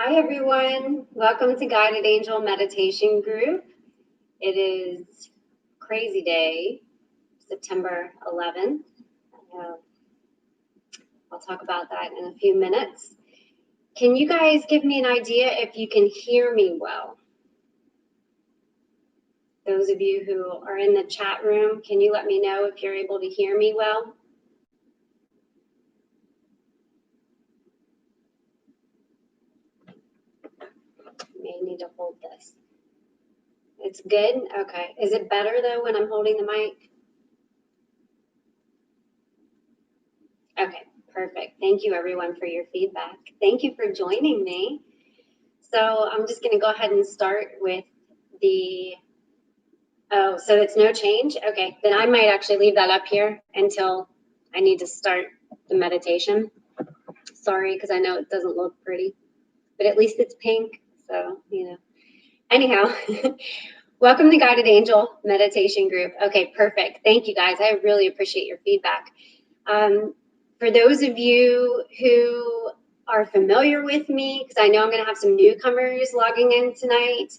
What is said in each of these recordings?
Hi, everyone. Welcome to Guided Angel Meditation Group. It is crazy day, September 11th. I'll talk about that in a few minutes. Can you guys give me an idea if you can hear me well? Those of you who are in the chat room, can you let me know if you're able to hear me well? May need to hold this. It's good? Okay. Is it better though when I'm holding the mic? Okay, perfect. Thank you everyone for your feedback. Thank you for joining me. So I'm just gonna go ahead and start with so it's no change? Okay, then I might actually leave that up here until I need to start the meditation. Sorry, because I know it doesn't look pretty, but at least it's pink, so, Anyhow, welcome to Guided Angel Meditation Group. Okay, perfect. Thank you guys. I really appreciate your feedback. For those of you who are familiar with me, because I know I'm going to have some newcomers logging in tonight,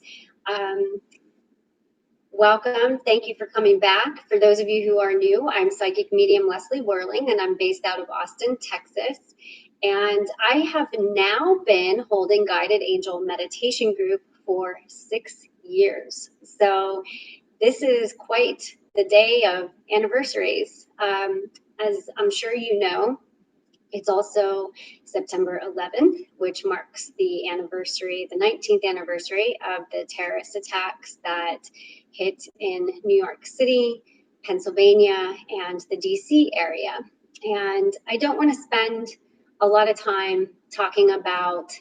welcome. Thank you for coming back. For those of you who are new, I'm Psychic Medium Leslie Werling, and I'm based out of Austin, Texas. And I have now been holding Guided Angel Meditation Group for 6 years. So this is quite the day of anniversaries. As I'm sure you know, it's also September 11th, which marks the anniversary, the 19th anniversary of the terrorist attacks that hit in New York City, Pennsylvania, and the DC area. And I don't want to spend a lot of time talking about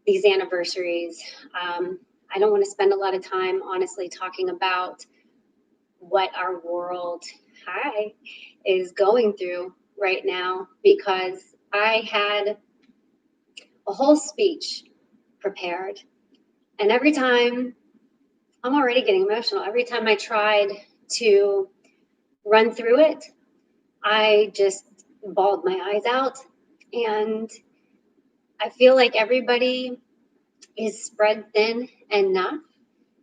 these anniversaries. I don't want to spend a lot of time, honestly, talking about what our world, is going through right now, because I had a whole speech prepared. And every time, I'm already getting emotional. Every time I tried to run through it, I just bawled my eyes out. And I feel like everybody is spread thin enough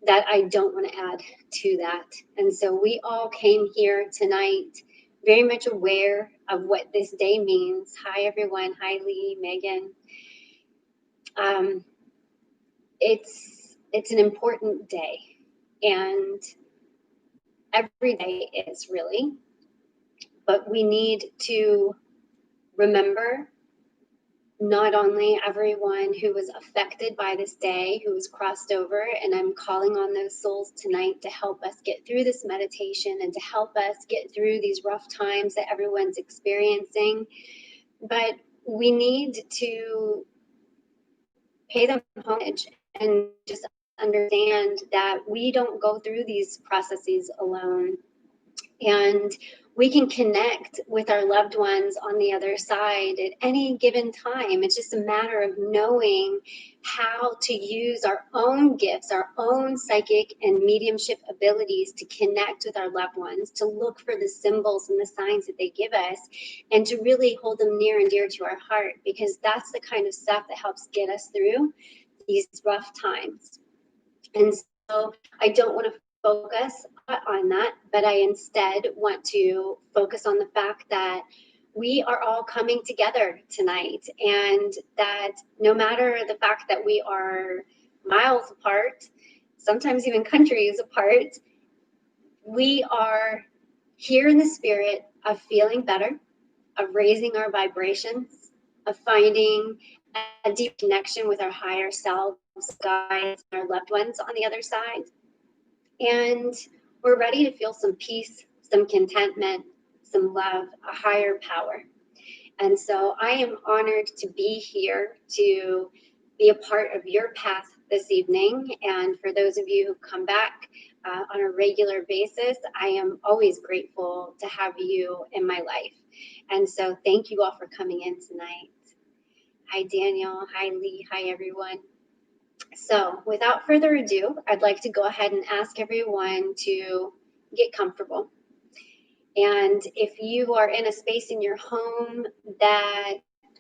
that I don't want to add to that. And so we all came here tonight very much aware of what this day means. Hi, everyone. Hi, Lee, Megan. It's an important day, and every day is really, but we need to remember not only everyone who was affected by this day, who was crossed over, and I'm calling on those souls tonight to help us get through this meditation and to help us get through these rough times that everyone's experiencing, but we need to pay them homage and just understand that we don't go through these processes alone. And we can connect with our loved ones on the other side at any given time. It's just a matter of knowing how to use our own gifts, our own psychic and mediumship abilities to connect with our loved ones, to look for the symbols and the signs that they give us, and to really hold them near and dear to our heart, because that's the kind of stuff that helps get us through these rough times. And so I don't want to focus on that, but I instead want to focus on the fact that we are all coming together tonight, and that no matter the fact that we are miles apart, sometimes even countries apart, we are here in the spirit of feeling better, of raising our vibrations, of finding a deep connection with our higher selves, guides, our loved ones on the other side. And we're ready to feel some peace, some contentment, some love, a higher power. And so I am honored to be here to be a part of your path this evening. And for those of you who come back on a regular basis, I am always grateful to have you in my life. And so thank you all for coming in tonight. Hi, Daniel. Hi, Lee. Hi, everyone. So without further ado, I'd like to go ahead and ask everyone to get comfortable. And if you are in a space in your home that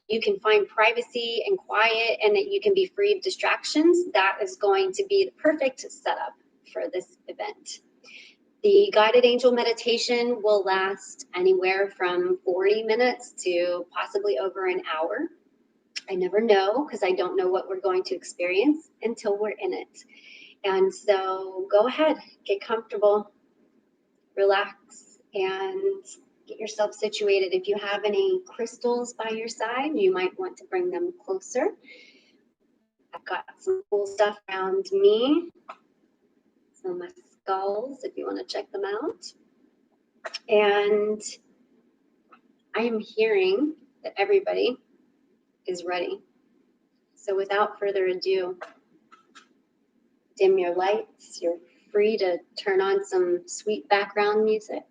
you can find privacy and quiet and that you can be free of distractions, that is going to be the perfect setup for this event. The guided angel meditation will last anywhere from 40 minutes to possibly over an hour. I never know because I don't know what we're going to experience until we're in it. And so go ahead, get comfortable, relax, and get yourself situated. If you have any crystals by your side, you might want to bring them closer. I've got some cool stuff around me. Some of my skulls, if you want to check them out. And I am hearing that everybody is ready. So without further ado, dim your lights. You're free to turn on some sweet background music.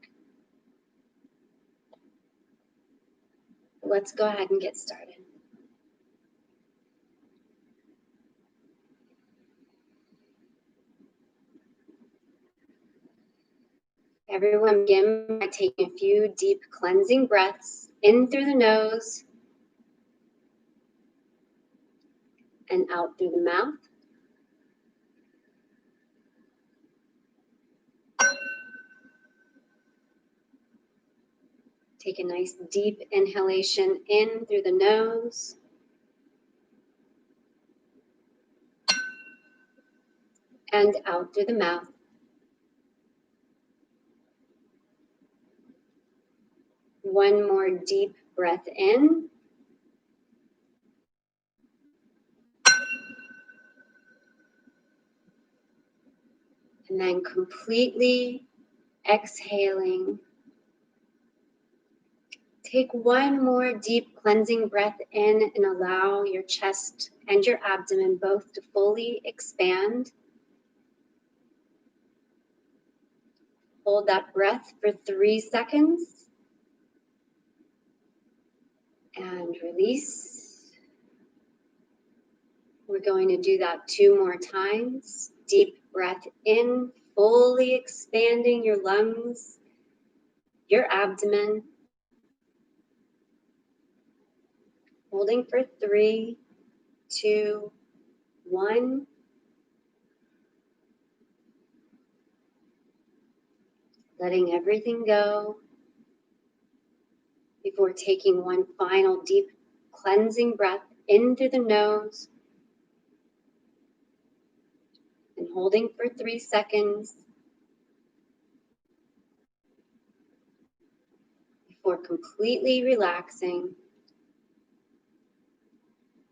Let's go ahead and get started. Everyone begin by taking a few deep cleansing breaths in through the nose and out through the mouth. Take a nice deep inhalation in through the nose. And out through the mouth. One more deep breath in. And then completely exhaling. Take one more deep cleansing breath in and allow your chest and your abdomen both to fully expand. Hold that breath for 3 seconds. And release. We're going to do that 2 more times. Deep breath in, fully expanding your lungs, your abdomen. Holding for 3, 2, 1. Letting everything go before taking one final deep cleansing breath in through the nose and holding for 3 seconds before completely relaxing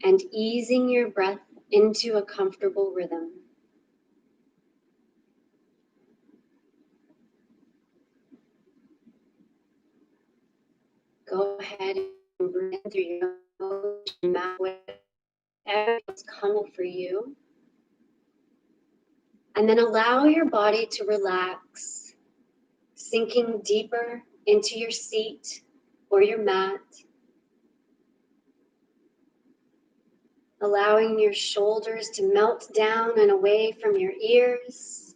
and easing your breath into a comfortable rhythm. Go ahead and breathe in through your nose and mouth, whatever is comfortable for you. And then allow your body to relax, sinking deeper into your seat or your mat. Allowing your shoulders to melt down and away from your ears.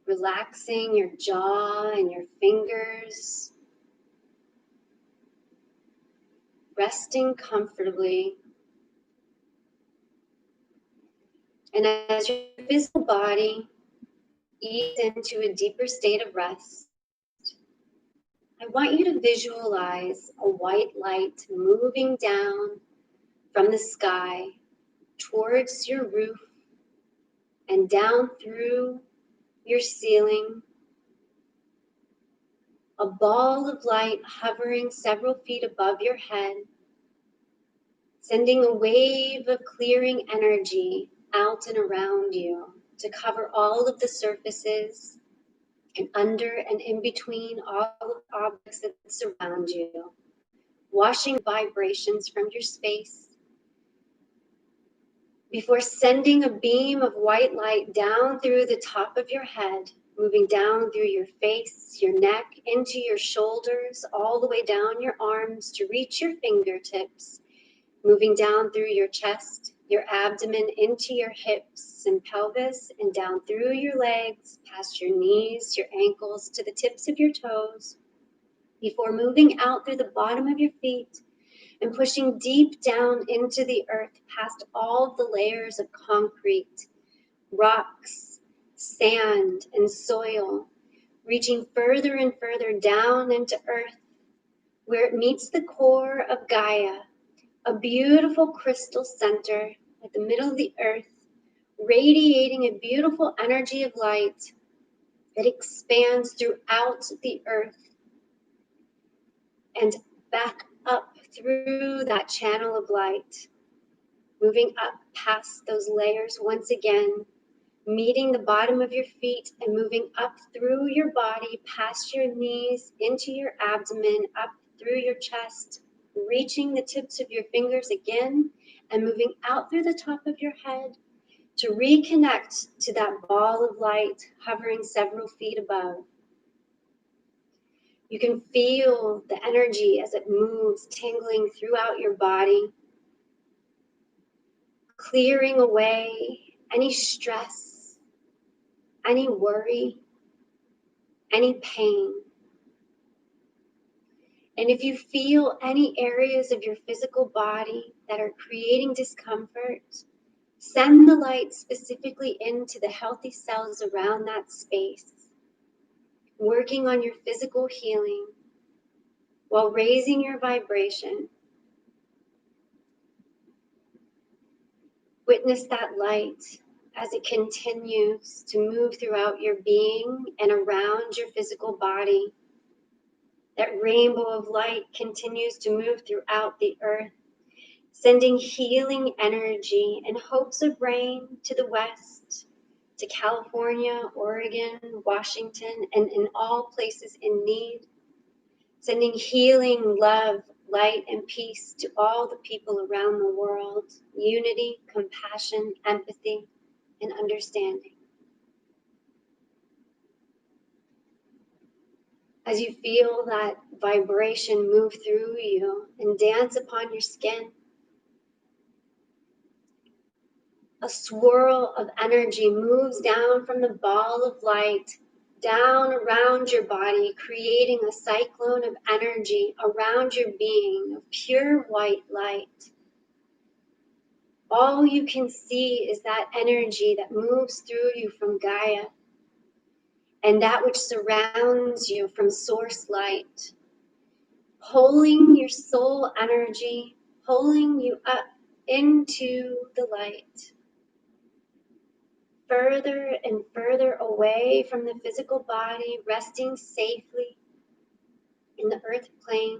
Relaxing your jaw and your fingers. Resting comfortably. And as your physical body ease into a deeper state of rest, I want you to visualize a white light moving down from the sky towards your roof and down through your ceiling. A ball of light hovering several feet above your head, sending a wave of clearing energy out and around you to cover all of the surfaces and under and in between all of the objects that surround you, washing vibrations from your space before sending a beam of white light down through the top of your head, moving down through your face, your neck, into your shoulders, all the way down your arms to reach your fingertips, moving down through your chest, your abdomen, into your hips and pelvis, and down through your legs, past your knees, your ankles, to the tips of your toes, before moving out through the bottom of your feet, and pushing deep down into the earth past all the layers of concrete, rocks, sand, and soil, reaching further and further down into earth, where it meets the core of Gaia, a beautiful crystal center at the middle of the earth, radiating a beautiful energy of light that expands throughout the earth and back up through that channel of light, moving up past those layers once again, meeting the bottom of your feet and moving up through your body, past your knees, into your abdomen, up through your chest, reaching the tips of your fingers again and moving out through the top of your head to reconnect to that ball of light hovering several feet above. You can feel the energy as it moves, tingling throughout your body, clearing away any stress, any worry, any pain. And if you feel any areas of your physical body that are creating discomfort, send the light specifically into the healthy cells around that space, working on your physical healing while raising your vibration. Witness that light as it continues to move throughout your being and around your physical body. That rainbow of light continues to move throughout the earth, sending healing energy and hopes of rain to the west, to California, Oregon, Washington, and in all places in need, sending healing, love, light, and peace to all the people around the world, unity, compassion, empathy, and understanding. As you feel that vibration move through you and dance upon your skin, a swirl of energy moves down from the ball of light, down around your body, creating a cyclone of energy around your being of pure white light. All you can see is that energy that moves through you from Gaia and that which surrounds you from source light, pulling your soul energy, pulling you up into the light, further and further away from the physical body, resting safely in the earth plane.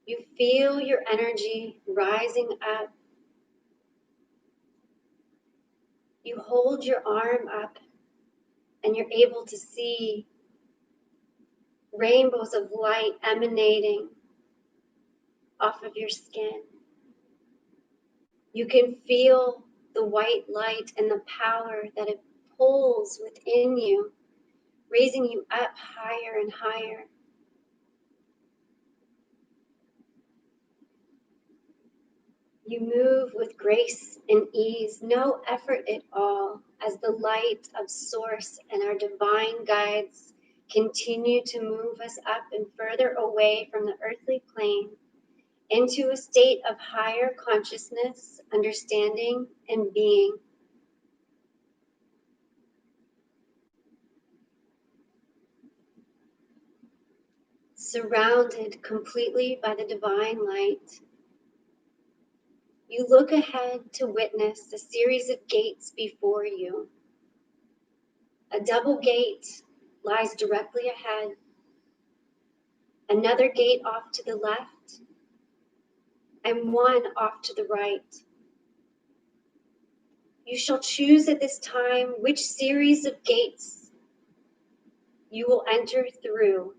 You feel your energy rising up. You hold your arm up and you're able to see rainbows of light emanating off of your skin. You can feel the white light and the power that it pulls within you, raising you up higher and higher. You move with grace and ease, no effort at all, as the light of Source and our divine guides continue to move us up and further away from the earthly plane into a state of higher consciousness, understanding, and being. Surrounded completely by the divine light, you look ahead to witness a series of gates before you. A double gate lies directly ahead, another gate off to the left, and one off to the right. You shall choose at this time which series of gates you will enter through.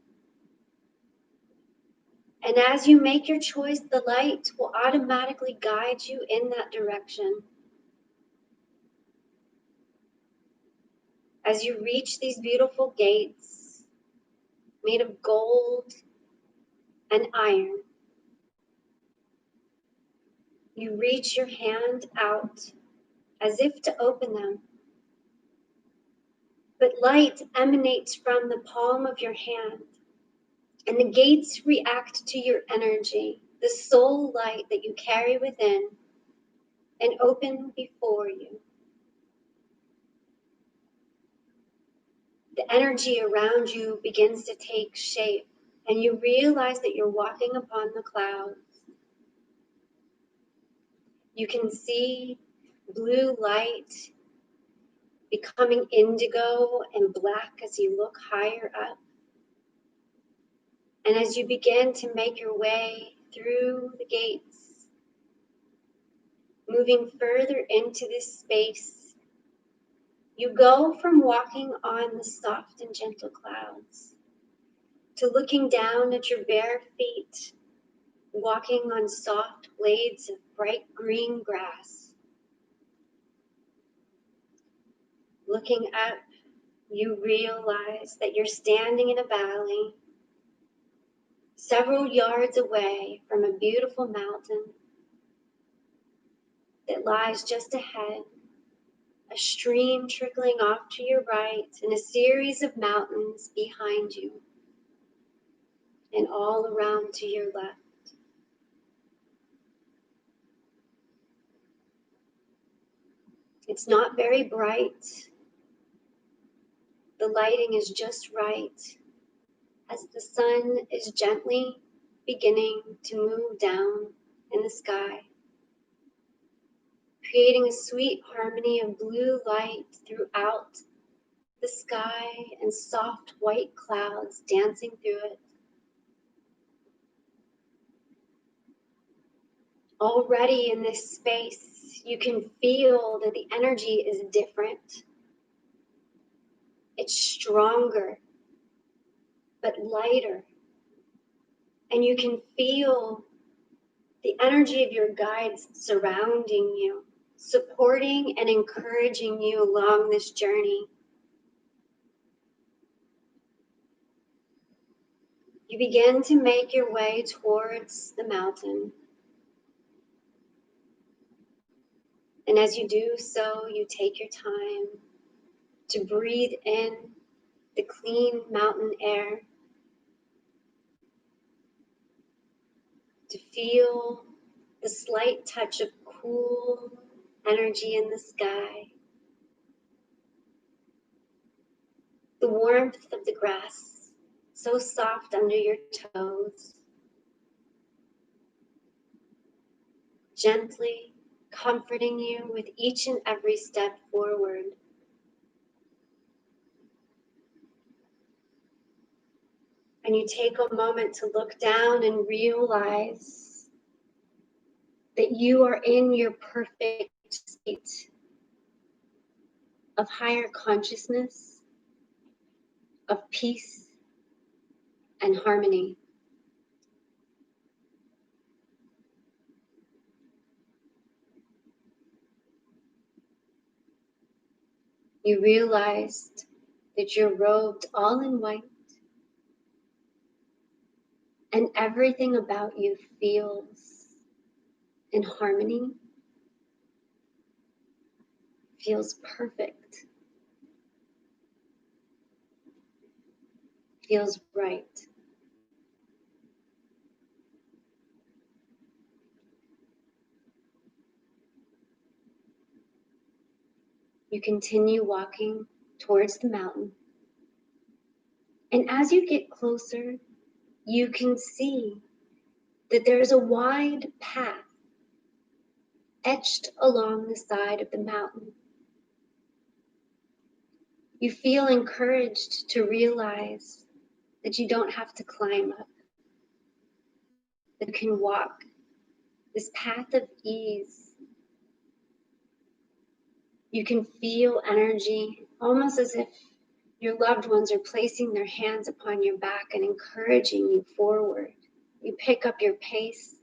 And as you make your choice, the light will automatically guide you in that direction. As you reach these beautiful gates made of gold and iron, you reach your hand out as if to open them. But light emanates from the palm of your hand, and the gates react to your energy. the soul light that you carry within and open before you. The energy around you begins to take shape, and you realize that you're walking upon the clouds. You can see blue light becoming indigo and black as you look higher up. And as you begin to make your way through the gates, moving further into this space, you go from walking on the soft and gentle clouds to looking down at your bare feet, walking on soft blades of bright green grass. Looking up, you realize that you're standing in a valley several yards away from a beautiful mountain that lies just ahead, a stream trickling off to your right, and a series of mountains behind you and all around to your left. It's not very bright. The lighting is just right as the sun is gently beginning to move down in the sky, creating a sweet harmony of blue light throughout the sky and soft white clouds dancing through it. Already in this space, you can feel that the energy is different. It's stronger, but lighter. And you can feel the energy of your guides surrounding you, supporting and encouraging you along this journey. You begin to make your way towards the mountain. And as you do so, you take your time to breathe in the clean mountain air, to feel the slight touch of cool energy in the sky, the warmth of the grass, so soft under your toes, gently comforting you with each and every step forward. And you take a moment to look down and realize that you are in your perfect state of higher consciousness, of peace and harmony. You realized that you're robed all in white, and everything about you feels in harmony, feels perfect, feels right. You continue walking towards the mountain, and as you get closer, you can see that there's a wide path etched along the side of the mountain. You feel encouraged to realize that you don't have to climb up, that you can walk this path of ease. You can feel energy, almost as if your loved ones are placing their hands upon your back and encouraging you forward. You pick up your pace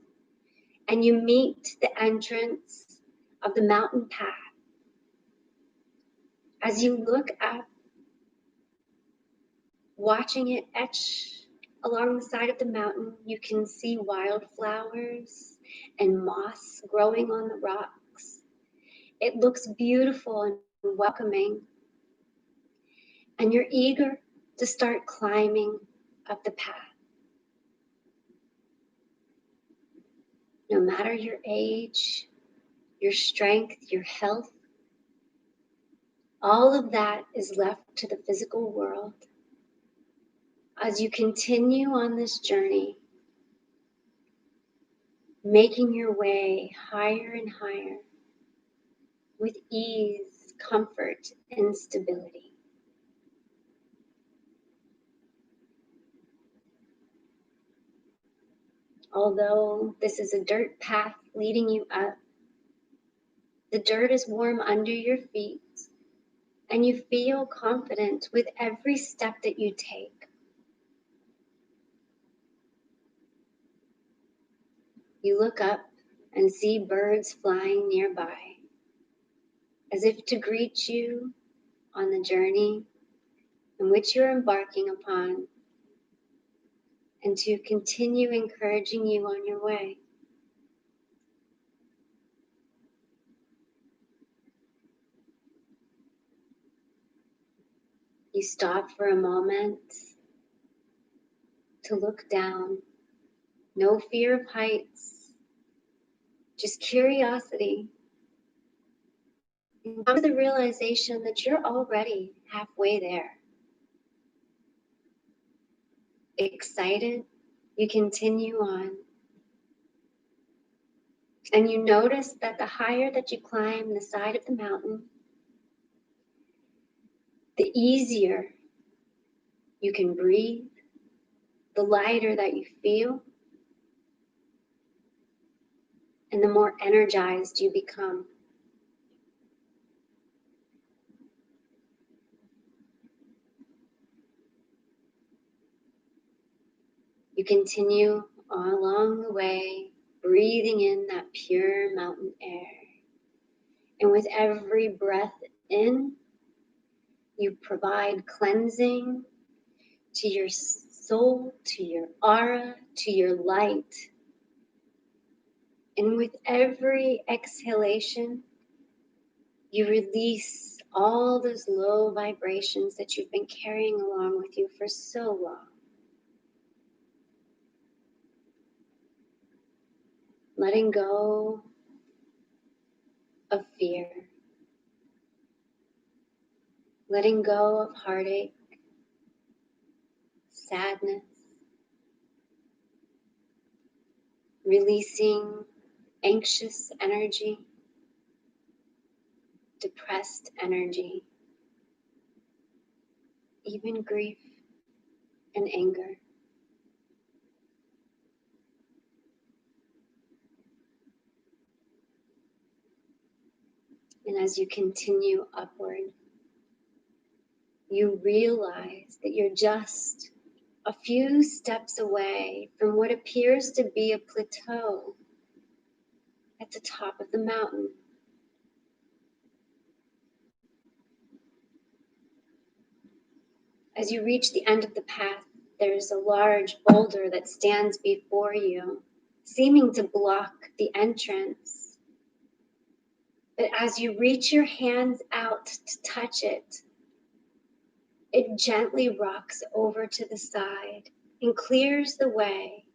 and you meet the entrance of the mountain path. As you look up, watching it etch along the side of the mountain, you can see wildflowers and moss growing on the rocks. It looks beautiful and welcoming, and you're eager to start climbing up the path. no matter your age, your strength, your health, all of that is left to the physical world. As you continue on this journey, making your way higher and higher with ease, comfort, and stability. Although this is a dirt path leading you up, the dirt is warm under your feet, and you feel confident with every step that you take. You look up and see birds flying nearby, as if to greet you on the journey in which you're embarking upon, and to continue encouraging you on your way. You stop for a moment to look down. No fear of heights, just curiosity. And come to the realization that you're already halfway there. Excited, you continue on. And you notice that the higher that you climb the side of the mountain, the easier you can breathe, the lighter that you feel, and the more energized you become. You continue all along the way, breathing in that pure mountain air. And with every breath in, you provide cleansing to your soul, to your aura, to your light. And with every exhalation, you release all those low vibrations that you've been carrying along with you for so long. Letting go of fear. Letting go of heartache, sadness. Releasing anxious energy, depressed energy, even grief and anger. And as you continue upward, you realize that you're just a few steps away from what appears to be a plateau at the top of the mountain. As you reach the end of the path, there's a large boulder that stands before you, seeming to block the entrance. But as you reach your hands out to touch it, it gently rocks over to the side and clears the way.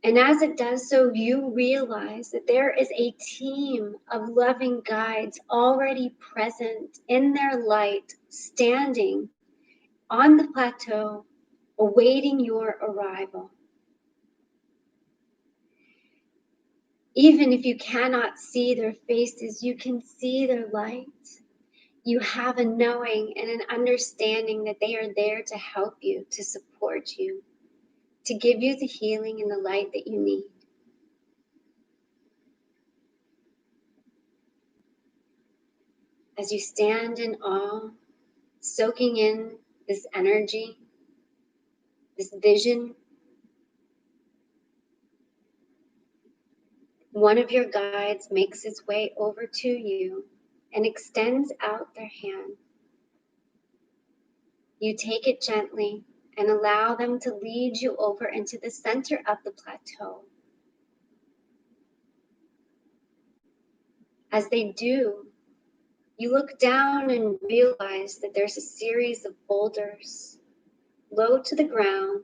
And as it does so, you realize that there is a team of loving guides already present in their light, standing on the plateau, awaiting your arrival. Even if you cannot see their faces, you can see their light. You have a knowing and an understanding that they are there to help you, to support you, to give you the healing and the light that you need. As you stand in awe, soaking in this energy, this vision, one of your guides makes its way over to you and extends out their hand. You take it gently and allow them to lead you over into the center of the plateau. As they do, you look down and realize that there's a series of boulders low to the ground,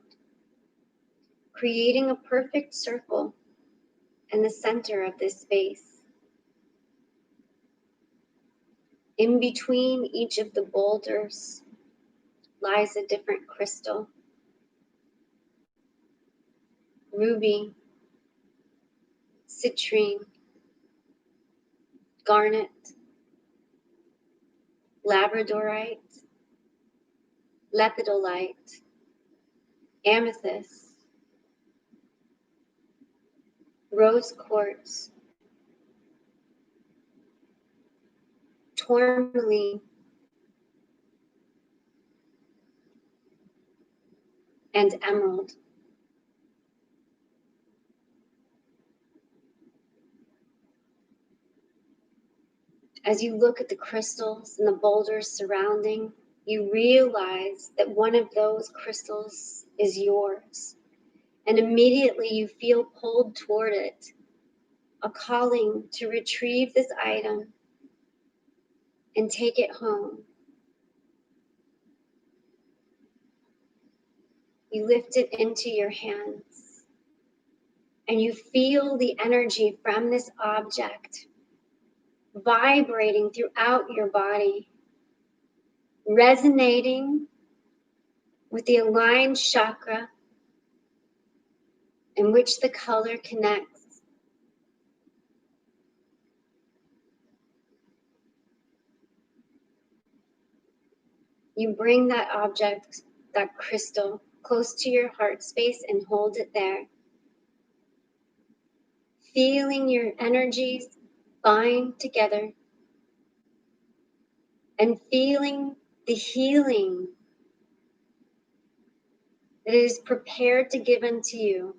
creating a perfect circle and the center of this space. In between each of the boulders lies a different crystal: ruby, citrine, garnet, labradorite, lepidolite, amethyst, rose quartz, tourmaline, and emerald. As you look at the crystals and the boulders surrounding, you realize that one of those crystals is yours, and immediately you feel pulled toward it, a calling to retrieve this item and take it home. You lift it into your hands, and you feel the energy from this object vibrating throughout your body, resonating with the aligned chakra in which the color connects. You bring that object, that crystal, close to your heart space and hold it there, feeling your energies bind together and feeling the healing that is prepared to give unto you.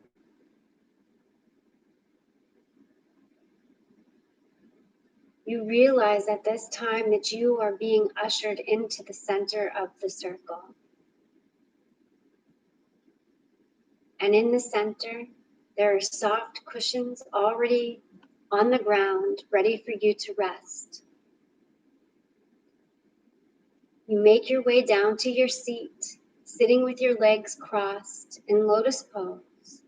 You realize at this time that you are being ushered into the center of the circle. And in the center, there are soft cushions already on the ground, ready for you to rest. You make your way down to your seat, sitting with your legs crossed in lotus pose,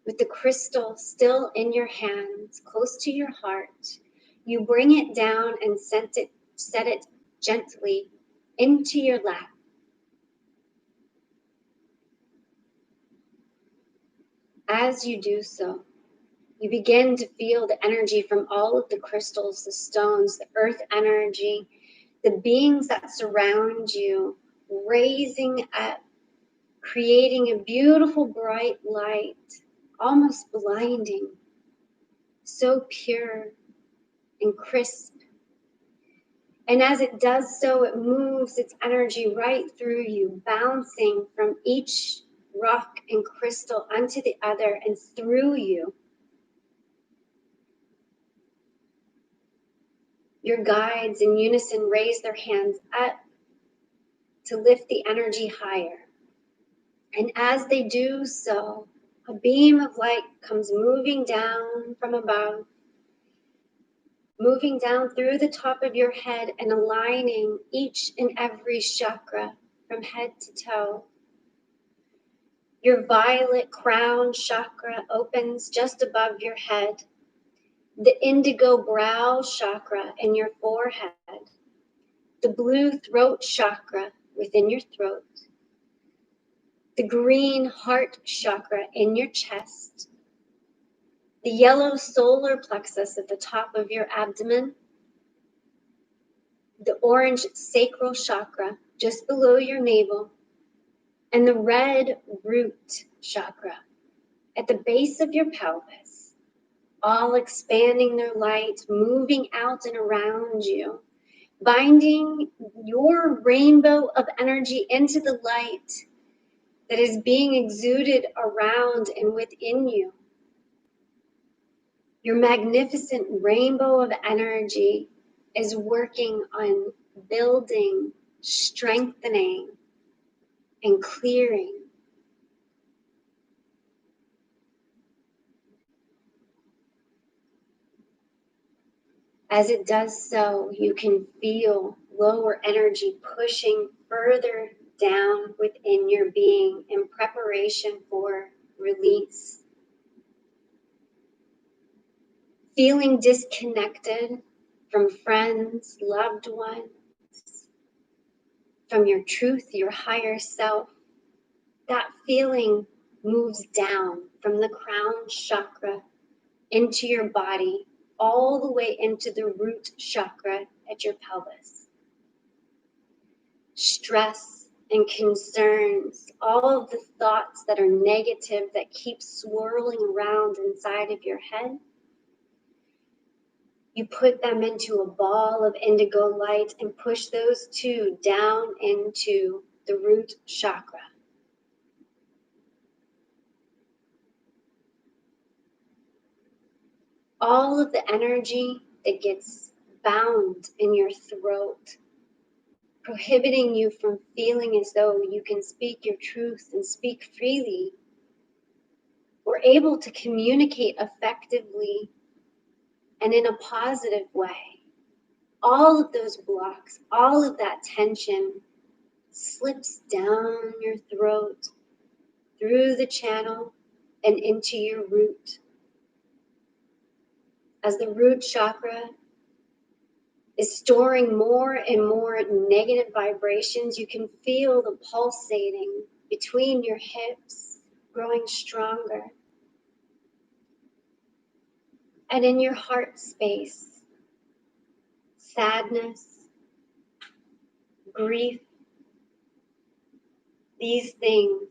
with the crystal still in your hands, close to your heart. You bring it down and set it gently into your lap. As you do so, you begin to feel the energy from all of the crystals, the stones, the earth energy, the beings that surround you, raising up, creating a beautiful bright light, almost blinding, so pure and crisp. And as it does so, it moves its energy right through you, bouncing from each rock and crystal onto the other and through you. Your guides in unison raise their hands up to lift the energy higher. And as they do so, a beam of light comes moving down from above, moving down through the top of your head and aligning each and every chakra from head to toe. Your violet crown chakra opens just above your head, the indigo brow chakra in your forehead, the blue throat chakra within your throat, the green heart chakra in your chest, the yellow solar plexus at the top of your abdomen, the orange sacral chakra just below your navel, and the red root chakra at the base of your pelvis, all expanding their light, moving out and around you, binding your rainbow of energy into the light that is being exuded around and within you. Your magnificent rainbow of energy is working on building, strengthening, and clearing. As it does so, you can feel lower energy pushing further down within your being in preparation for release. feeling disconnected from friends, loved ones, from your truth, your higher self, that feeling moves down from the crown chakra into your body, all the way into the root chakra at your pelvis. Stress and concerns, all of the thoughts that are negative that keep swirling around inside of your head, you put them into a ball of indigo light and push those two down into the root chakra. All of the energy that gets bound in your throat, prohibiting you from feeling as though you can speak your truth and speak freely, or able to communicate effectively and in a positive way. All of those blocks, all of that tension slips down your throat, through the channel, and into your root. As the root chakra is storing more and more negative vibrations, you can feel the pulsating between your hips growing stronger. And in your heart space, sadness, grief, these things,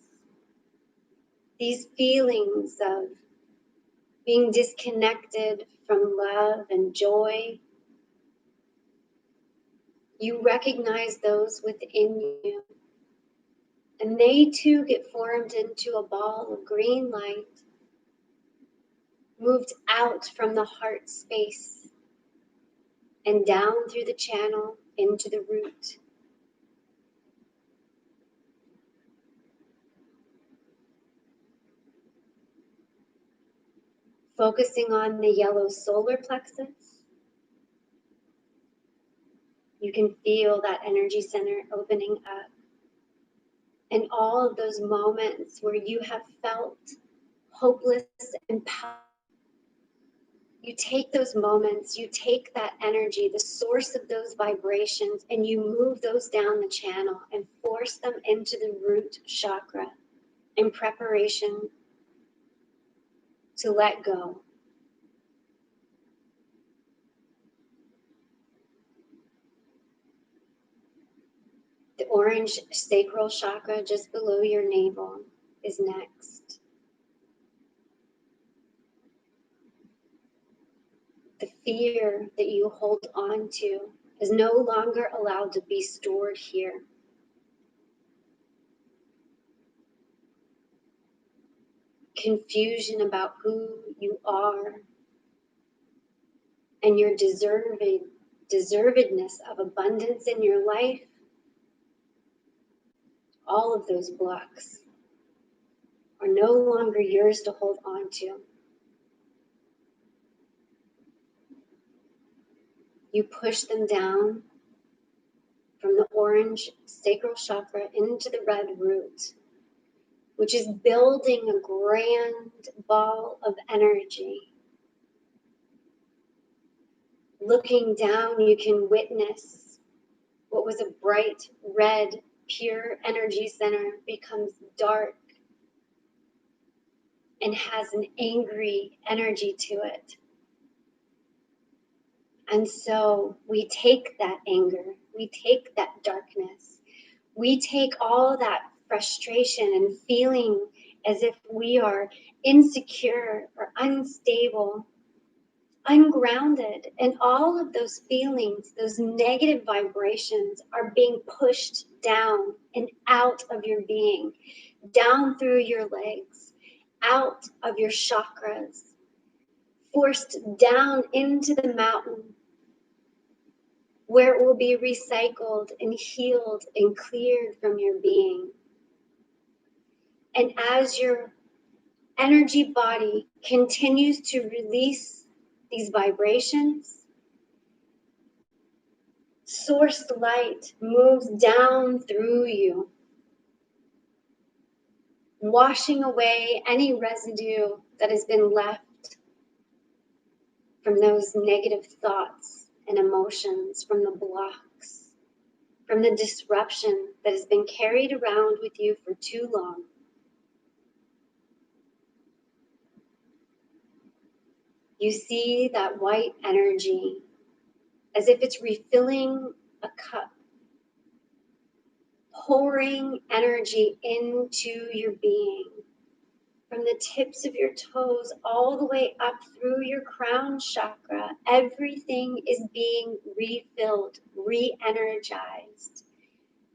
these feelings of being disconnected from love and joy, you recognize those within you. And they too get formed into a ball of green light, moved out from the heart space and down through the channel into the root. Focusing on the yellow solar plexus, you can feel that energy center opening up. And all of those moments where you have felt hopeless and powerless, you take those moments, you take that energy, the source of those vibrations, and you move those down the channel and force them into the root chakra in preparation to let go. The orange sacral chakra just below your navel is next. The fear that you hold on to is no longer allowed to be stored here. Confusion about who you are and your deservedness of abundance in your life, all of those blocks are no longer yours to hold on to. You push them down from the orange sacral chakra into the red root, which is building a grand ball of energy. Looking down, you can witness what was a bright red, pure energy center becomes dark and has an angry energy to it. And so we take that anger, we take that darkness, we take all that frustration and feeling as if we are insecure or unstable, ungrounded, and all of those feelings, those negative vibrations are being pushed down and out of your being, down through your legs, out of your chakras, forced down into the mountain, where it will be recycled and healed and cleared from your being. And as your energy body continues to release these vibrations, source light moves down through you, washing away any residue that has been left, from those negative thoughts and emotions, from the blocks, from the disruption that has been carried around with you for too long. You see that white energy as if it's refilling a cup, pouring energy into your being, from the tips of your toes all the way up through your crown chakra. Everything is being refilled, re-energized,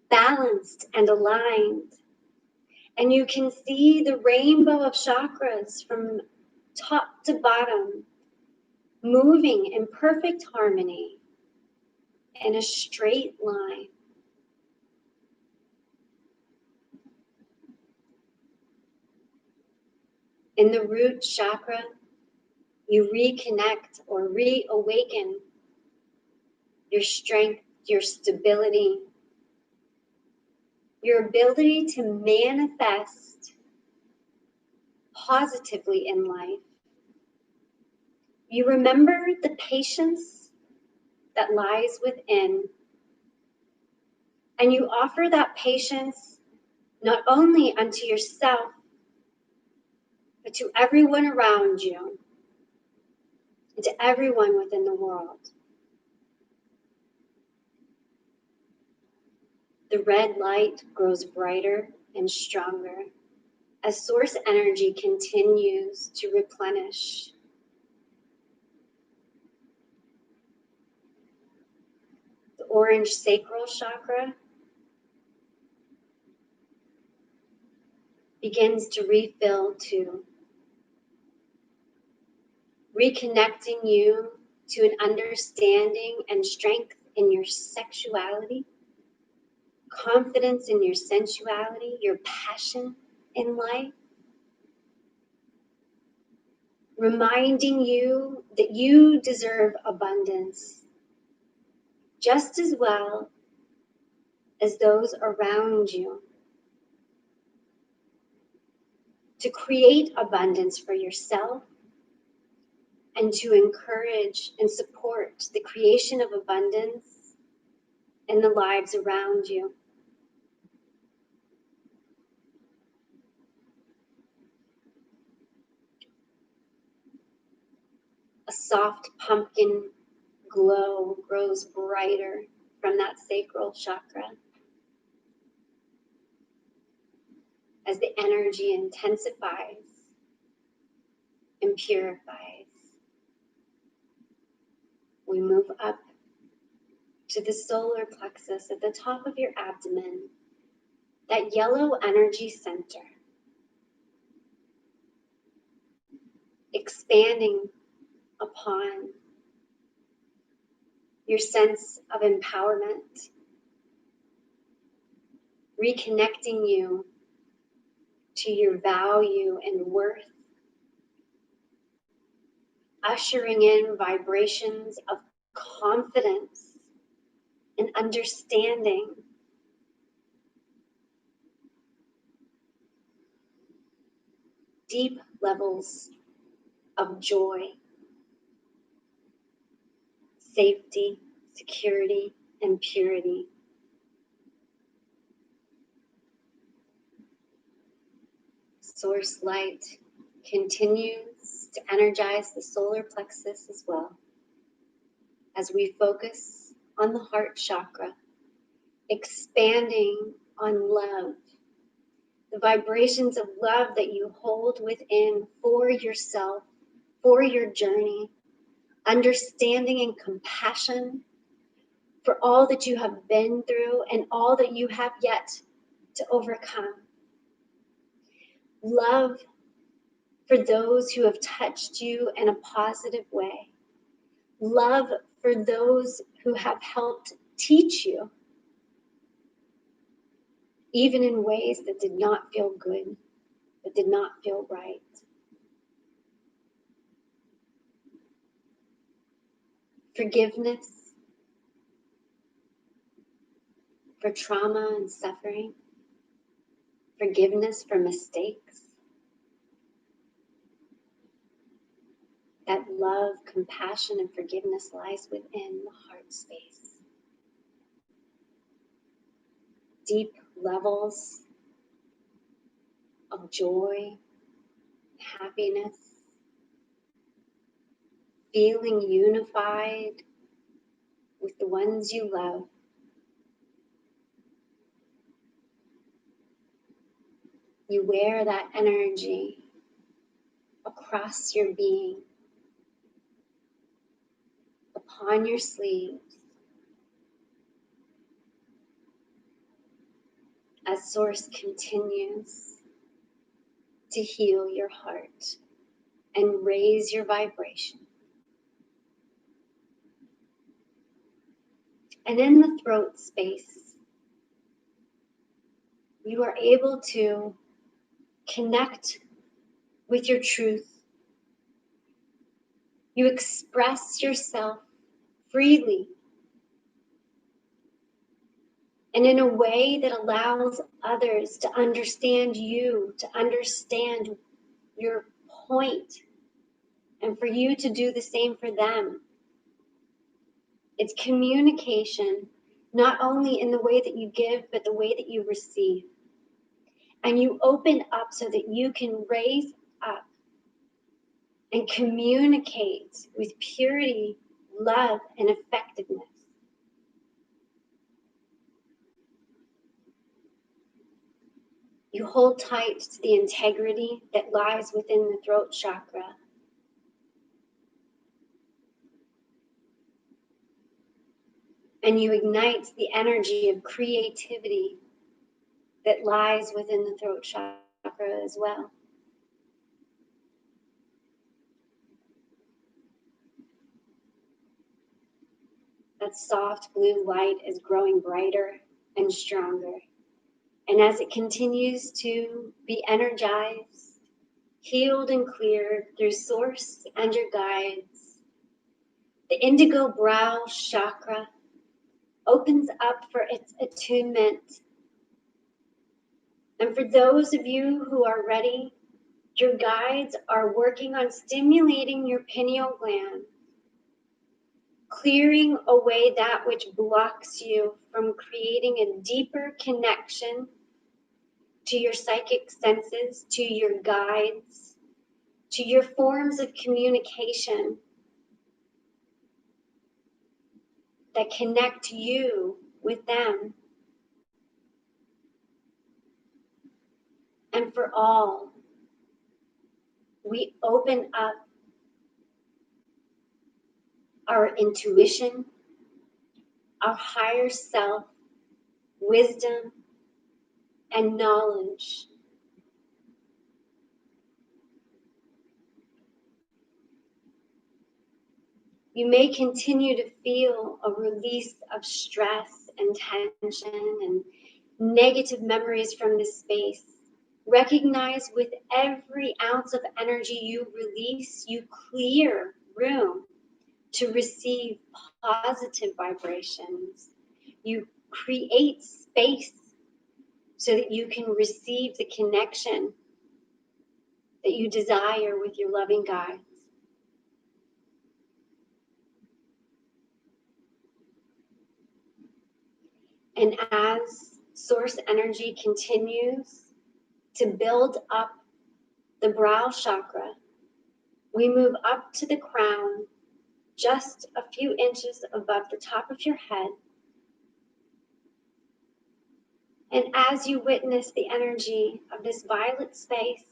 balanced, and aligned. And you can see the rainbow of chakras from top to bottom, moving in perfect harmony in a straight line. In the root chakra, you reconnect or reawaken your strength, your stability, your ability to manifest positively in life. You remember the patience that lies within, and you offer that patience not only unto yourself, but to everyone around you and to everyone within the world. The red light grows brighter and stronger as source energy continues to replenish. The orange sacral chakra begins to refill too, reconnecting you to an understanding and strength in your sexuality, confidence in your sensuality, your passion in life, reminding you that you deserve abundance just as well as those around you. To create abundance for yourself and to encourage and support the creation of abundance in the lives around you. A soft pumpkin glow grows brighter from that sacral chakra as the energy intensifies and purifies. We move up to the solar plexus at the top of your abdomen, that yellow energy center, expanding upon your sense of empowerment, reconnecting you to your value and worth, ushering in vibrations of confidence and understanding. Deep levels of joy, safety, security, and purity. Source light continues to energize the solar plexus as well as we focus on the heart chakra, expanding on love, the vibrations of love that you hold within for yourself, for your journey, understanding and compassion for all that you have been through and all that you have yet to overcome. Love for those who have touched you in a positive way. Love for those who have helped teach you, even in ways that did not feel good, that did not feel right. Forgiveness for trauma and suffering. Forgiveness for mistakes. That love, compassion, and forgiveness lies within the heart space. Deep levels of joy, happiness, feeling unified with the ones you love. You wear that energy across your being, upon your sleeves, as Source continues to heal your heart and raise your vibration. And in the throat space, you are able to connect with your truth. You express yourself freely and in a way that allows others to understand you, to understand your point, and for you to do the same for them. It's communication, not only in the way that you give, but the way that you receive. And you open up so that you can raise up and communicate with purity, love, and effectiveness. You hold tight to the integrity that lies within the throat chakra. And you ignite the energy of creativity that lies within the throat chakra as well. That soft blue light is growing brighter and stronger. And as it continues to be energized, healed and cleared through Source and your guides, the indigo brow chakra opens up for its attunement. And for those of you who are ready, your guides are working on stimulating your pineal gland, clearing away that which blocks you from creating a deeper connection to your psychic senses, to your guides, to your forms of communication that connect you with them. And for all, we open up our intuition, our higher self, wisdom, and knowledge. You may continue to feel a release of stress and tension and negative memories from this space. Recognize with every ounce of energy you release, you clear room to receive positive vibrations. You create space so that you can receive the connection that you desire with your loving guides. And as Source energy continues to build up the brow chakra, we move up to the crown, just a few inches above the top of your head. And as you witness the energy of this violet space,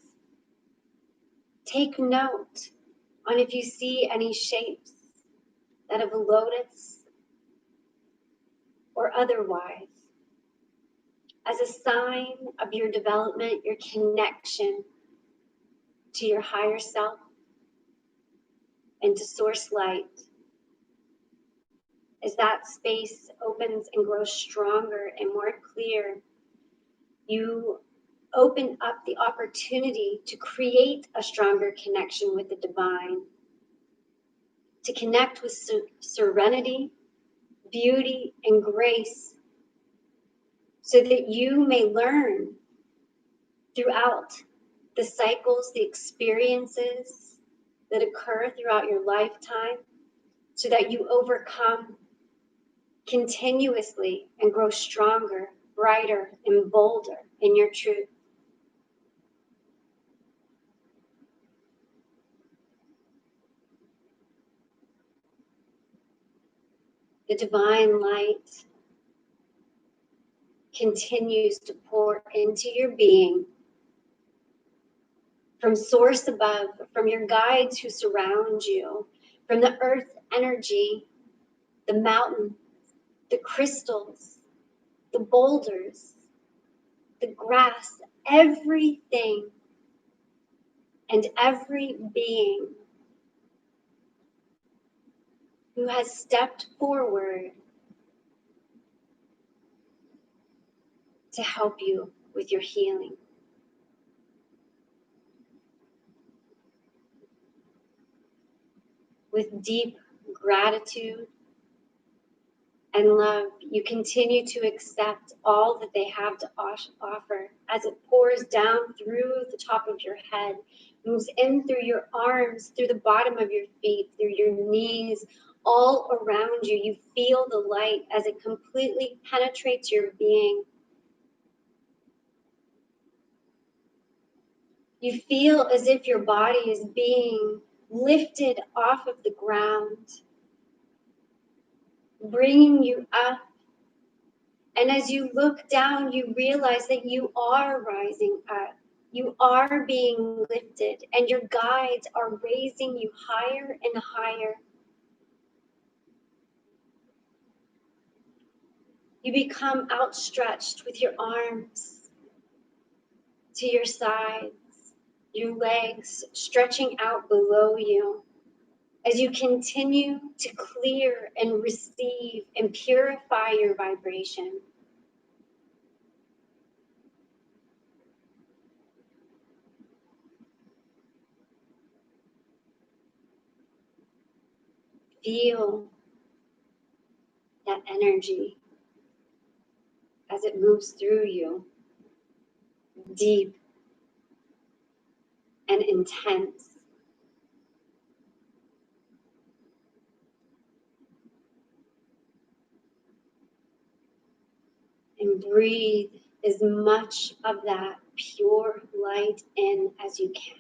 take note on if you see any shapes that of a lotus or otherwise, as a sign of your development, your connection to your higher self and to Source light. As that space opens and grows stronger and more clear, you open up the opportunity to create a stronger connection with the divine, to connect with serenity, beauty, and grace, so that you may learn throughout the cycles, the experiences, that occur throughout your lifetime so that you overcome continuously and grow stronger, brighter, and bolder in your truth. The divine light continues to pour into your being from source above, from your guides who surround you, from the earth energy, the mountain, the crystals, the boulders, the grass, everything and every being who has stepped forward to help you with your healing. With deep gratitude and love, you continue to accept all that they have to offer as it pours down through the top of your head, moves in through your arms, through the bottom of your feet, through your knees, all around you. You feel the light as it completely penetrates your being. You feel as if your body is being lifted off of the ground, bringing you up. And as you look down, you realize that you are rising up. You are being lifted, and your guides are raising you higher and higher. You become outstretched with your arms to your sides, your legs stretching out below you. As you continue to clear and receive and purify your vibration. Feel that energy as it moves through you, deep and intense. And breathe as much of that pure light in as you can.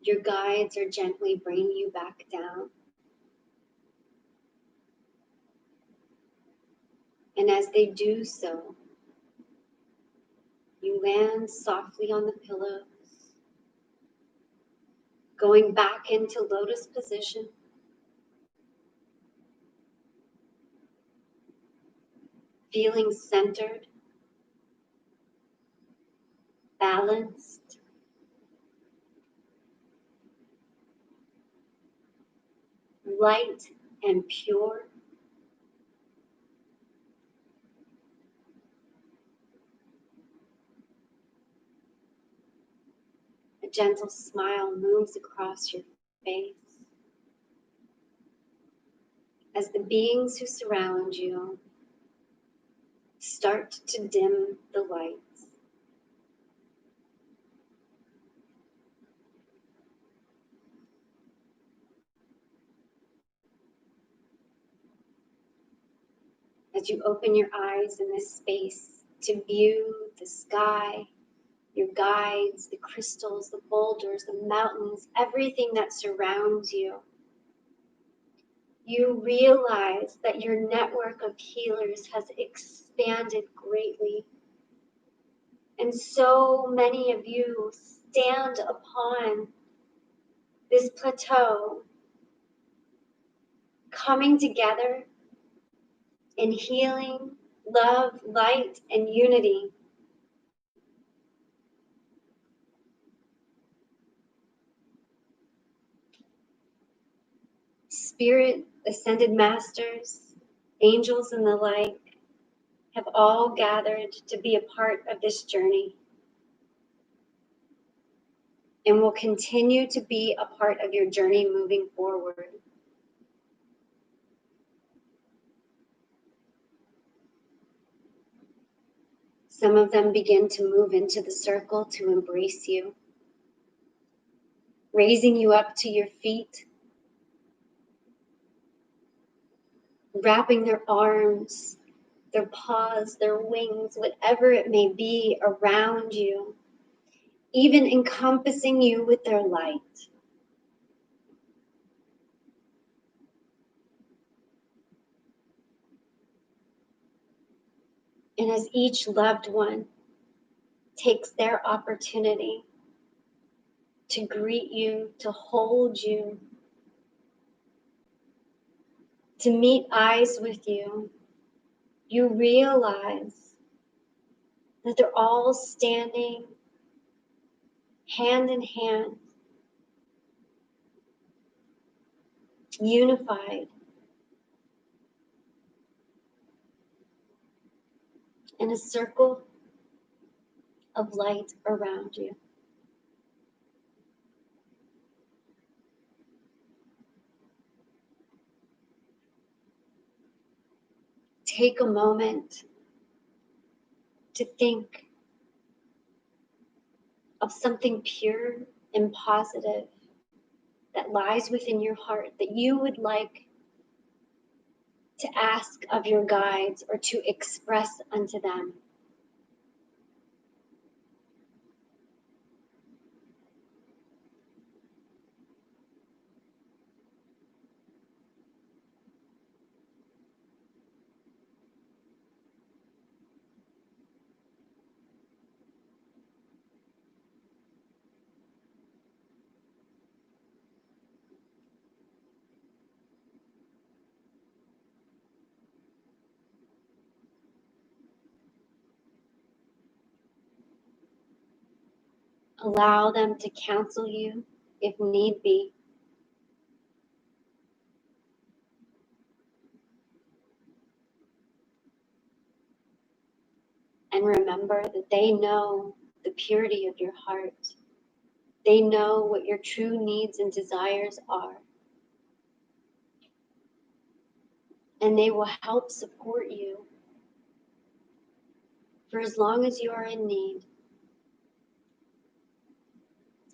Your guides are gently bringing you back down. And as they do so, you land softly on the pillows, going back into lotus position. Feeling centered, balanced, light and pure. A gentle smile moves across your face as the beings who surround you start to dim the lights. As you open your eyes in this space to view the sky, your guides, the crystals, the boulders, the mountains, everything that surrounds you, you realize that your network of healers has expanded greatly. And so many of you stand upon this plateau, coming together in healing, love, light, and unity. Spirit, ascended masters, angels, and the like have all gathered to be a part of this journey and will continue to be a part of your journey moving forward. Some of them begin to move into the circle to embrace you, raising you up to your feet, wrapping their arms, their paws, their wings, whatever it may be around you, even encompassing you with their light. And as each loved one takes their opportunity to greet you, to hold you, to meet eyes with you, you realize that they're all standing hand in hand, unified in a circle of light around you. Take a moment to think of something pure and positive that lies within your heart that you would like to ask of your guides or to express unto them. Allow them to counsel you if need be. And remember that they know the purity of your heart. They know what your true needs and desires are. And they will help support you for as long as you are in need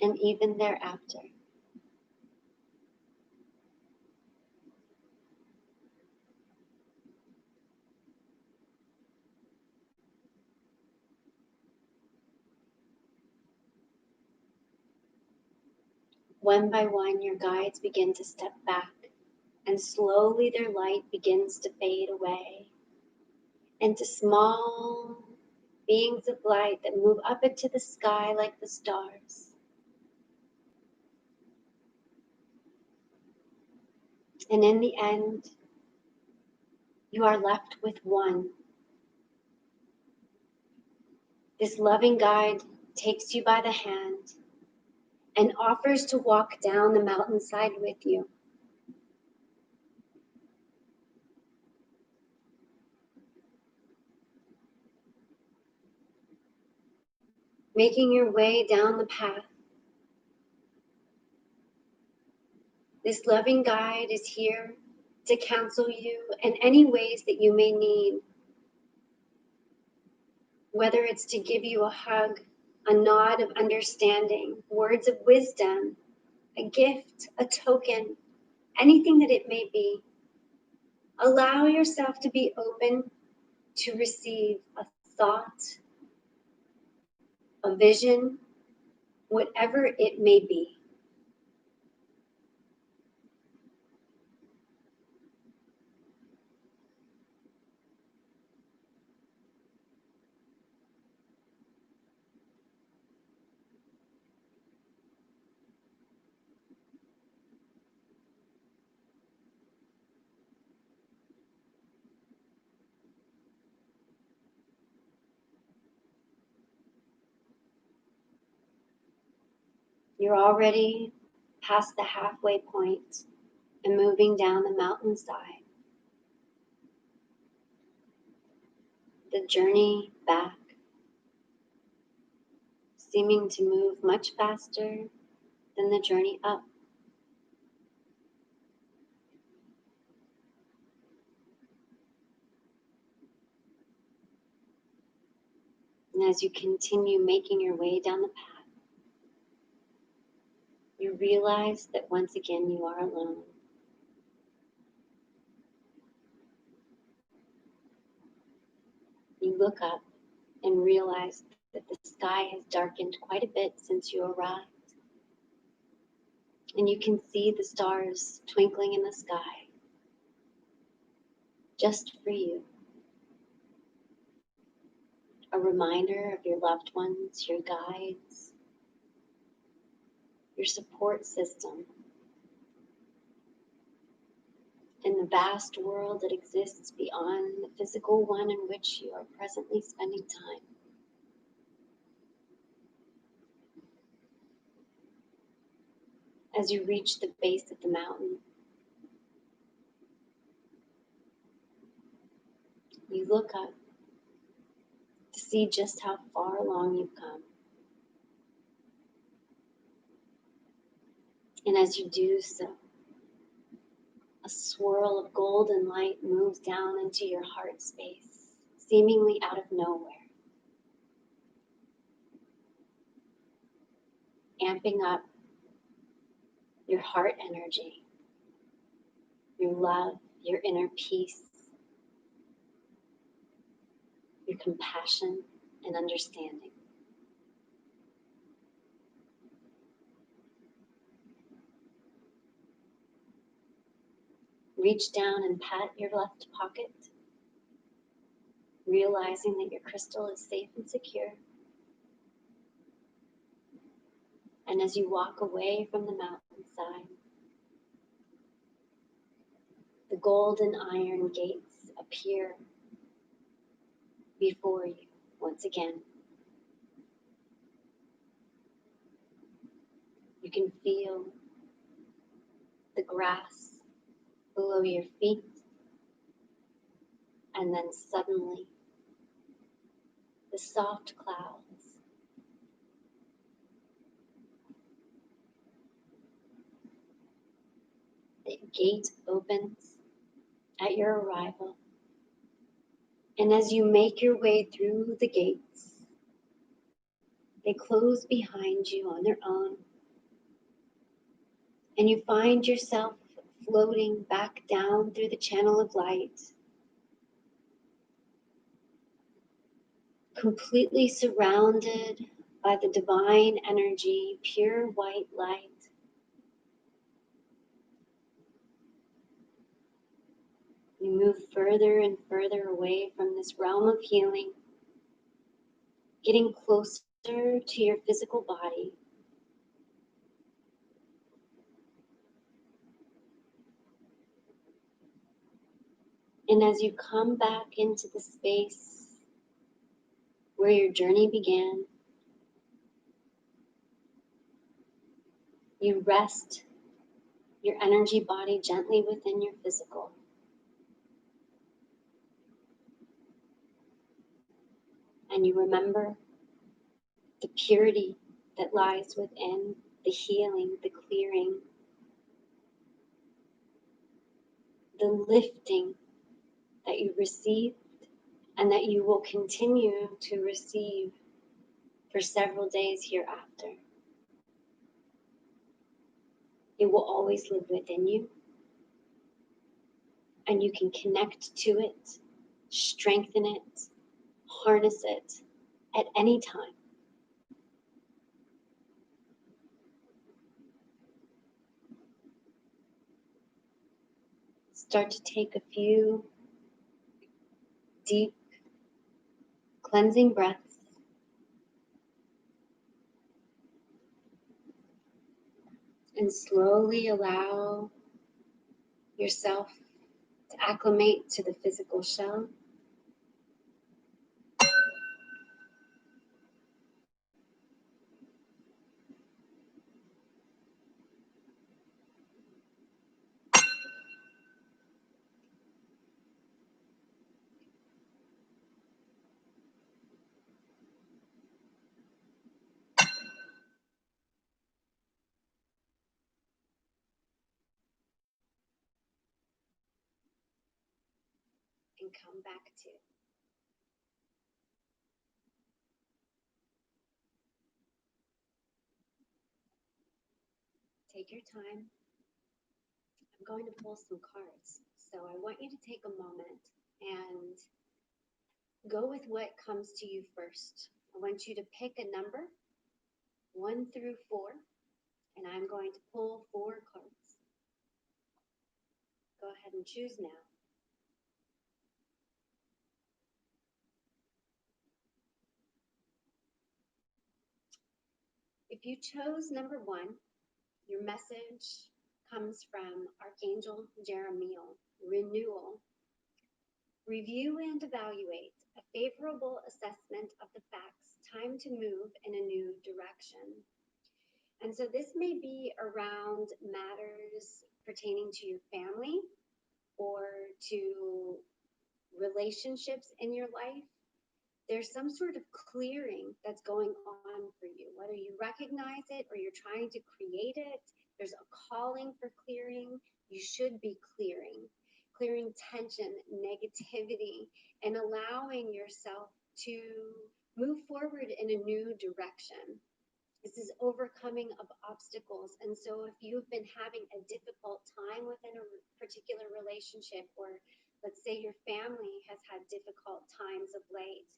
and even thereafter. One by one, your guides begin to step back, and slowly their light begins to fade away into small beings of light that move up into the sky like the stars. And in the end, you are left with one. This loving guide takes you by the hand and offers to walk down the mountainside with you. Making your way down the path, this loving guide is here to counsel you in any ways that you may need, whether it's to give you a hug, a nod of understanding, words of wisdom, a gift, a token, anything that it may be. Allow yourself to be open to receive a thought, a vision, whatever it may be. You're already past the halfway point and moving down the mountainside. The journey back, seeming to move much faster than the journey up. And as you continue making your way down the path, you realize that once again you are alone. You look up and realize that the sky has darkened quite a bit since you arrived. And you can see the stars twinkling in the sky, just for you. A reminder of your loved ones, your guides, your support system, and the vast world that exists beyond the physical one in which you are presently spending time. As you reach the base of the mountain, you look up to see just how far along you've come. And as you do so, a swirl of golden light moves down into your heart space, seemingly out of nowhere, amping up your heart energy, your love, your inner peace, your compassion and understanding. Reach down and pat your left pocket, realizing that your crystal is safe and secure. And as you walk away from the mountainside, the golden iron gates appear before you once again. You can feel the grass below your feet, and then suddenly the soft clouds the gate opens at your arrival, and as you make your way through the gates, they close behind you on their own, and you find yourself floating back down through the channel of light, completely surrounded by the divine energy, pure white light. You move further and further away from this realm of healing, getting closer to your physical body. And as you come back into the space where your journey began, you rest your energy body gently within your physical. And you remember the purity that lies within, the healing, the clearing, the lifting that you received and that you will continue to receive for several days hereafter. It will always live within you, and you can connect to it, strengthen it, harness it at any time. Start to take a few deep, cleansing breaths. And slowly allow yourself to acclimate to the physical shell. And come back to take your time. I'm going to pull some cards. So I want you to take a moment and go with what comes to you first. I want you to pick a number, 1 through 4, and I'm going to pull 4 cards. Go ahead and choose now. If you chose number 1, your message comes from Archangel Jeremiel, renewal. Review and evaluate, a favorable assessment of the facts, time to move in a new direction. And so this may be around matters pertaining to your family or to relationships in your life. There's some sort of clearing that's going on for you, whether you recognize it or you're trying to create it. There's a calling for clearing. You should be clearing tension, negativity, and allowing yourself to move forward in a new direction. This is overcoming of obstacles. And so if you've been having a difficult time within a particular relationship, or let's say your family has had difficult times of late,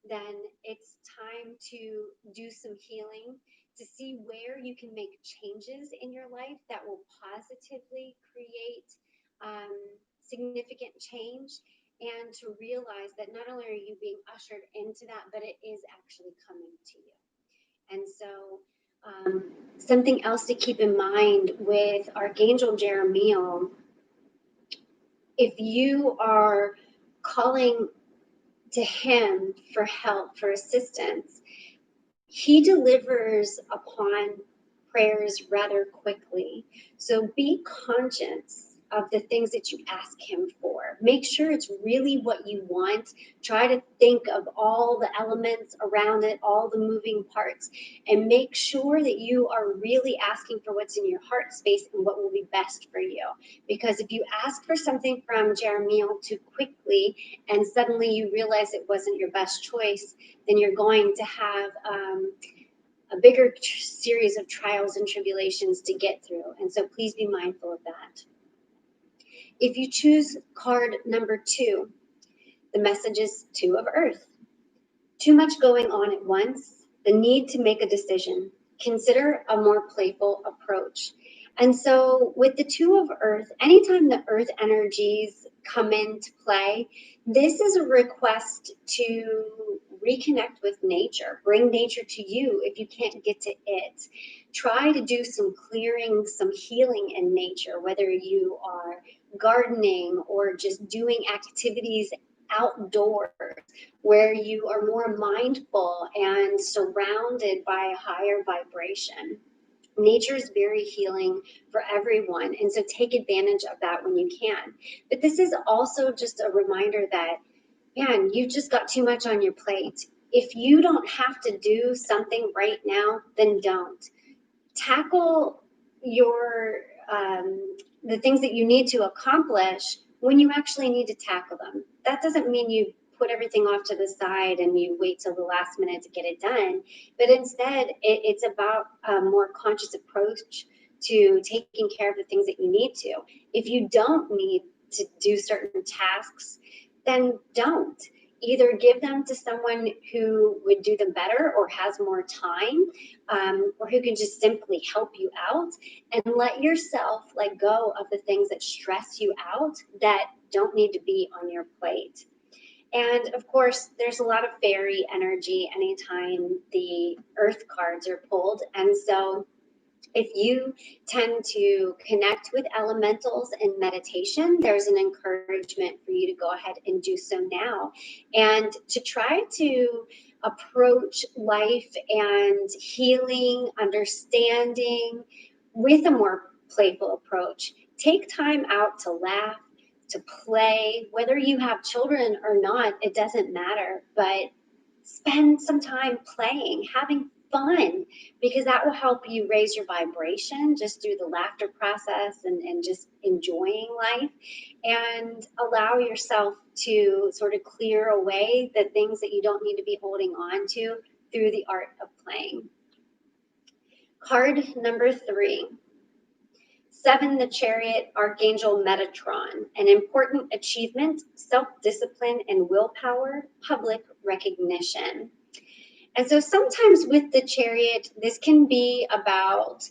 then it's time to do some healing, to see where you can make changes in your life that will positively create significant change, and to realize that not only are you being ushered into that, but it is actually coming to you. And so something else to keep in mind with Archangel Jeremiel, if you are calling to him for help, for assistance, he delivers upon prayers rather quickly. So be conscious of the things that you ask him for. Make sure it's really what you want. Try to think of all the elements around it, all the moving parts, and make sure that you are really asking for what's in your heart space and what will be best for you. Because if you ask for something from Jeremiel too quickly and suddenly you realize it wasn't your best choice, then you're going to have a bigger series of trials and tribulations to get through. And so please be mindful of that. If you choose card number 2, the message is 2 of Earth. Too much going on at once, the need to make a decision. Consider a more playful approach. And so with the 2 of Earth, anytime the Earth energies come into play, this is a request to reconnect with nature. Bring nature to you if you can't get to it. Try to do some clearing, some healing in nature, whether you are gardening or just doing activities outdoors where you are more mindful and surrounded by a higher vibration. Nature is very healing for everyone, and so take advantage of that when you can. But this is also just a reminder that, man, you've just got too much on your plate. If you don't have to do something right now, then don't. Tackle your the things that you need to accomplish when you actually need to tackle them. That doesn't mean you put everything off to the side and you wait till the last minute to get it done, but instead it's about a more conscious approach to taking care of the things that you need to. If you don't need to do certain tasks, then don't. Either give them to someone who would do them better or has more time, or who can just simply help you out, and let yourself let go of the things that stress you out that don't need to be on your plate. And of course, there's a lot of fairy energy anytime the Earth cards are pulled. And so if you tend to connect with elementals in meditation, there's an encouragement for you to go ahead and do so now, and to try to approach life and healing, understanding with a more playful approach. Take time out to laugh, to play. Whether you have children or not, it doesn't matter, but spend some time playing, having fun, because that will help you raise your vibration just through the laughter process and just enjoying life, and allow yourself to sort of clear away the things that you don't need to be holding on to through the art of playing. Card number 3. 7, the Chariot, Archangel Metatron, an important achievement, self-discipline and willpower, public recognition. And so sometimes with the Chariot, this can be about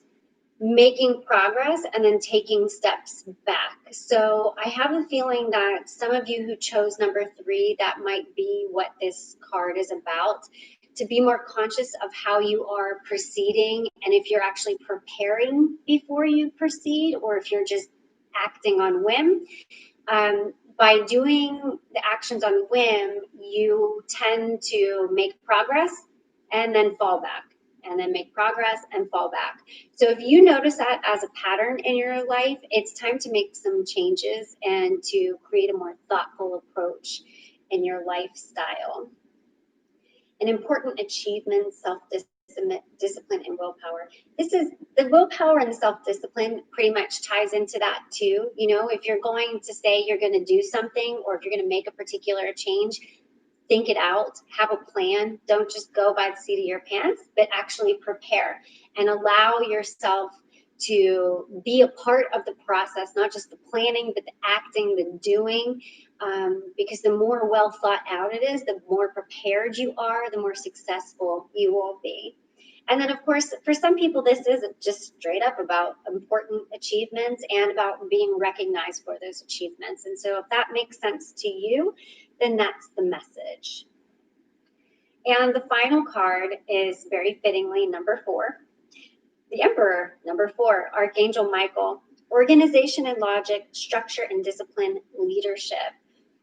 making progress and then taking steps back. So I have a feeling that some of you who chose number 3, that might be what this card is about, to be more conscious of how you are proceeding and if you're actually preparing before you proceed or if you're just acting on whim. By doing the actions on whim, you tend to make progress and then fall back, and then make progress and fall back. So if you notice that as a pattern in your life, it's time to make some changes and to create a more thoughtful approach in your lifestyle. An important achievement, self-discipline and willpower. This is the willpower and the self-discipline pretty much ties into that too. You know, if you're going to say you're going to do something or if you're going to make a particular change, think it out, have a plan. Don't just go by the seat of your pants, but actually prepare and allow yourself to be a part of the process, not just the planning, but the acting, the doing, because the more well thought out it is, the more prepared you are, the more successful you will be. And then, of course, for some people, this is just straight up about important achievements and about being recognized for those achievements. And so if that makes sense to you, then that's the message. And the final card is very fittingly number 4. The Emperor, number 4, Archangel Michael, organization and logic, structure and discipline, leadership.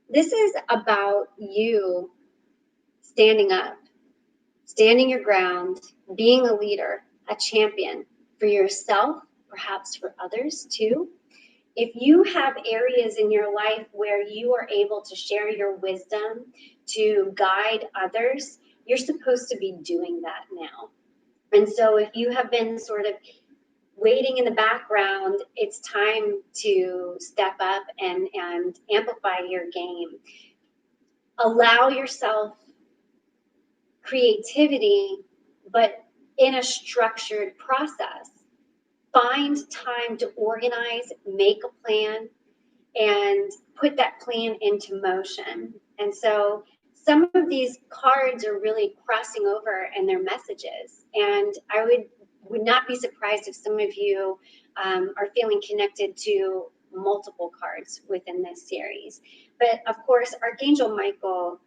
This is about you standing up, standing your ground, being a leader, a champion for yourself, perhaps for others too. If you have areas in your life where you are able to share your wisdom to guide others, you're supposed to be doing that now. And so if you have been sort of waiting in the background, it's time to step up and amplify your game. Allow yourself creativity, but in a structured process. Find time to organize, make a plan, and put that plan into motion. And so some of these cards are really crossing over in their messages. And I would not be surprised if some of you are feeling connected to multiple cards within this series. But of course, Archangel Michael,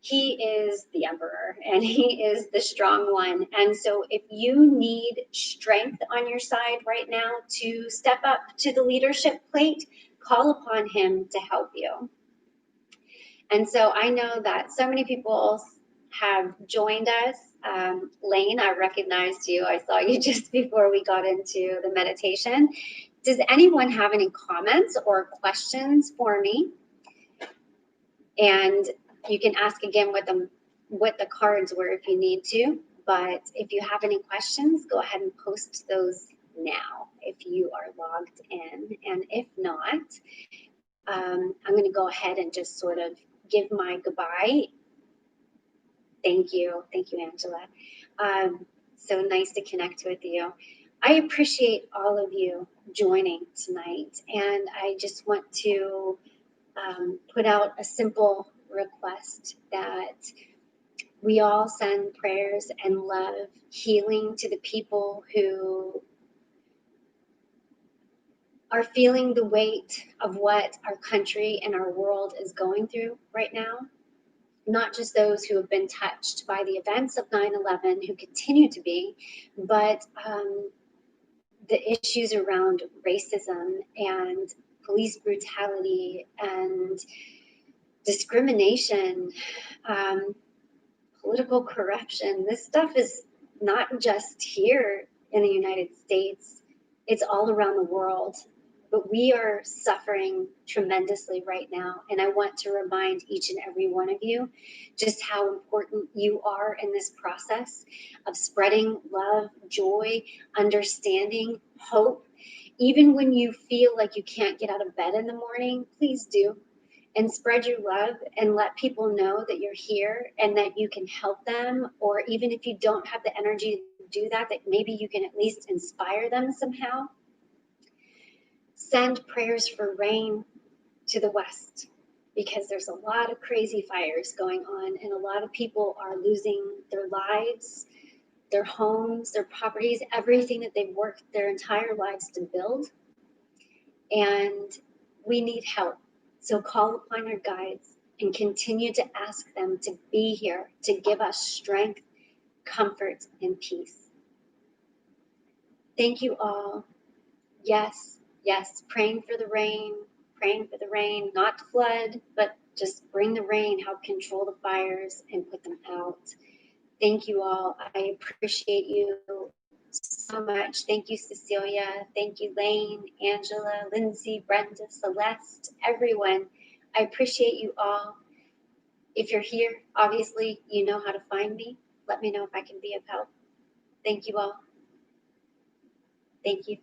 he is the Emperor and he is the strong one. And so if you need strength on your side right now to step up to the leadership plate, call upon him to help you. And so I know that so many people have joined us. Lane, I recognized you. I saw you just before we got into the meditation. Does anyone have any comments or questions for me? And you can ask again what the cards were if you need to. But if you have any questions, go ahead and post those now if you are logged in. And if not, I'm going to go ahead and just sort of give my goodbye. Thank you. Thank you, Angela. So nice to connect with you. I appreciate all of you joining tonight. And I just want to put out a simple request that we all send prayers and love, healing to the people who are feeling the weight of what our country and our world is going through right now. Not just those who have been touched by the events of 9/11, who continue to be, but the issues around racism and police brutality and discrimination, political corruption. This stuff is not just here in the United States, it's all around the world. But we are suffering tremendously right now. And I want to remind each and every one of you just how important you are in this process of spreading love, joy, understanding, hope. Even when you feel like you can't get out of bed in the morning, please do. And spread your love and let people know that you're here and that you can help them. Or even if you don't have the energy to do that, that maybe you can at least inspire them somehow. send prayers for rain to the west, because there's a lot of crazy fires going on and a lot of people are losing their lives, their homes, their properties, everything that they've worked their entire lives to build. And we need help. So call upon your guides and continue to ask them to be here to give us strength, comfort, and peace. Thank you all. Yes, yes, praying for the rain, not to flood, but just bring the rain, help control the fires and put them out. Thank you all. I appreciate you so much. Thank you, Cecilia. Thank you, Lane, Angela, Lindsay, Brenda, Celeste, everyone. I appreciate you all. If you're here, obviously, you know how to find me. Let me know if I can be of help. Thank you all. Thank you.